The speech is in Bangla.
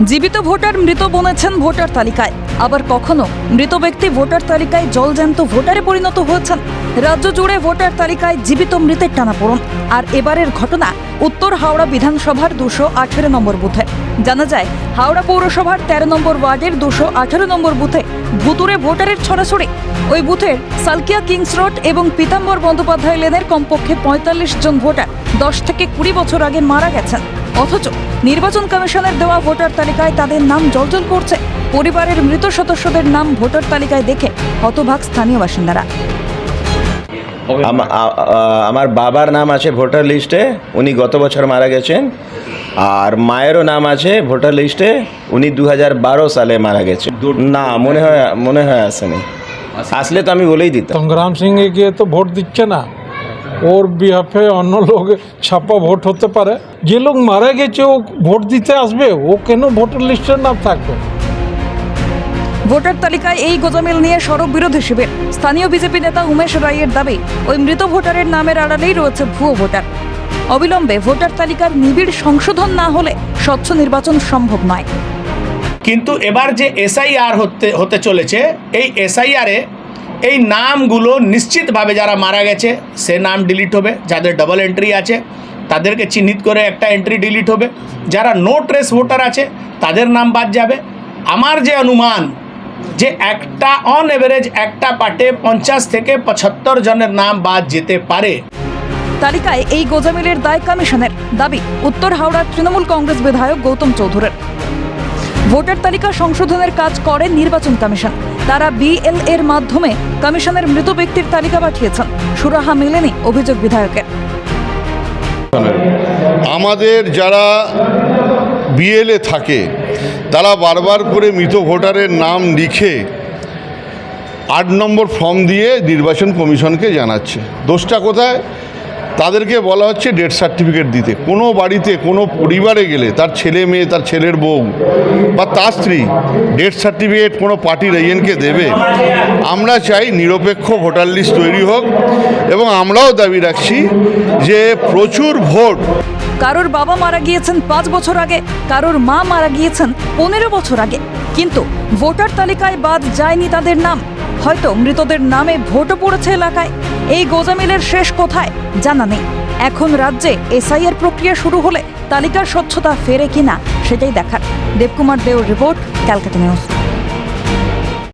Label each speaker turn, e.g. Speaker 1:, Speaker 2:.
Speaker 1: জীবিত ভোটার মৃত বনেছেন ভোটার তালিকায়, আবার কখনো মৃত ব্যক্তি ভোটার তালিকায় জলজ্যান্ত ভোটারে পরিণত হয়েছেন। রাজ্য জুড়ে ভোটার তালিকায় জীবিত মৃতের টানাপোড়েন। আর এবারের ঘটনা উত্তর হাওড়া বিধানসভার 218 নম্বর বুথে। জানা যায়, হাওড়া পৌরসভার 13 নম্বর ওয়ার্ডের 218 নম্বর বুথে ভুতুরে ভোটারের ছড়াছড়ি। ওই বুথের সালকিয়া কিংস রোড এবং পীতাম্বর বন্দ্যোপাধ্যায় লেনের কমপক্ষে 45 জন ভোটার 10 থেকে 20 বছর আগে মারা গেছেন। অথচ নির্বাচন কমিশনের দেওয়া ভোটার তালিকায় তাদের নাম জ্বলজ্বল করছে। পরিবারের মৃত সদস্যদের নাম ভোটার তালিকায় দেখে হতবাক স্থানীয় বাসিন্দারা।
Speaker 2: আমার বাবার নাম আছে ভোটার লিস্টে, উনি গত বছর মারা গেছেন। আর মায়েরও নাম আছে ভোটার লিস্টে, উনি 2012 সালে মারা গেছে। না, মনে হয় আসেনি। আসলে তো আমি বলেই দিতাম।
Speaker 3: সংগ্রাম সিংহে গিয়ে তো ভোট দিচ্ছে না, ওর বিহাফে অন্য লোক ছাপা ভোট হতে পারে। যে লোক মারা গেছে ও ভোট দিতে আসবে, ও কেন ভোটার লিস্টের নাম থাকবে?
Speaker 1: ভোটার তালিকায় এই গোজামিল নিয়ে সরব বিরোধী শিবির। স্থানীয় বিজেপি নেতা উমেশ রায়ের দাবি, ওই মৃত ভোটারের নামের আড়ালেই রয়েছে ভুয়ো ভোটার। অবিলম্বে ভোটার তালিকার নিবিড় সংশোধন না হলে স্বচ্ছ নির্বাচন সম্ভব নয়।
Speaker 4: কিন্তু এবার যে এসআইআর হতে চলেছে, এই এসআইআরে এই নামগুলো নিশ্চিতভাবে যারা মারা গেছে সে নাম ডিলিট হবে, যাদের ডাবল এন্ট্রি আছে তাদেরকে চিহ্নিত করে একটা এন্ট্রি ডিলিট হবে, যারা নো ট্রেস ভোটার আছে তাদের নাম বাদ যাবে। আমার যে অনুমান যে একটা অন এভারেজ একটা পার্টে 50 থেকে 75 জনের নাম বাদ যেতে পারে।
Speaker 1: তালিকায় এই গোজামিলের দায় কমিশনের, দাবি উত্তর হাওড়ার তৃণমূল কংগ্রেস বিধায়ক গৌতম চৌধুরীর। ভোটার তালিকা সংশোধনের কাজ করে নির্বাচন কমিশন। তারা বিএল এর মাধ্যমে কমিশনের মৃত ব্যক্তির তালিকা পাঠিয়েছেন। সুরাহা মেলেনি অভিযোগ বিধায়কের।
Speaker 5: আমাদের যারা বিএলএ থাকে তারা বারবার করে মৃত ভোটারের নাম লিখে 8 নম্বর ফর্ম দিয়ে নির্বাচন কমিশনকে জানাচ্ছে। দোষটা কোথায়? তাদেরকে বলা হচ্ছে ডেথ সার্টিফিকেট দিতে। কোনো বাড়িতে কোনো পরিবারে গেলে তার ছেলে মেয়ে, তার ছেলের বউ বা তার স্ত্রী ডেথ সার্টিফিকেট কোনো পার্টির এজেন্টকে দেবে? আমরা চাই নিরপেক্ষ ভোটার লিস্ট তৈরি হোক, এবং আমরাও দাবি রাখছি যে প্রচুর ভোট।
Speaker 1: কারোর বাবা মারা গিয়েছেন 5 বছর আগে, কারোর মা মারা গিয়েছেন 15 বছর আগে, কিন্তু ভোটার তালিকায় বাদ যায়নি তাদের নাম। হয়তো মৃতদের নামে ভোটও পড়েছে এলাকায়। এই গোজামিলের শেষ কোথায় জানা নেই। এখন রাজ্যে এসআইআর প্রক্রিয়া শুরু হলে তালিকার স্বচ্ছতা ফেরে কিনা সেটাই দেখার। দেবকুমার দেওর রিপোর্ট, ক্যালকাটা নিউজ।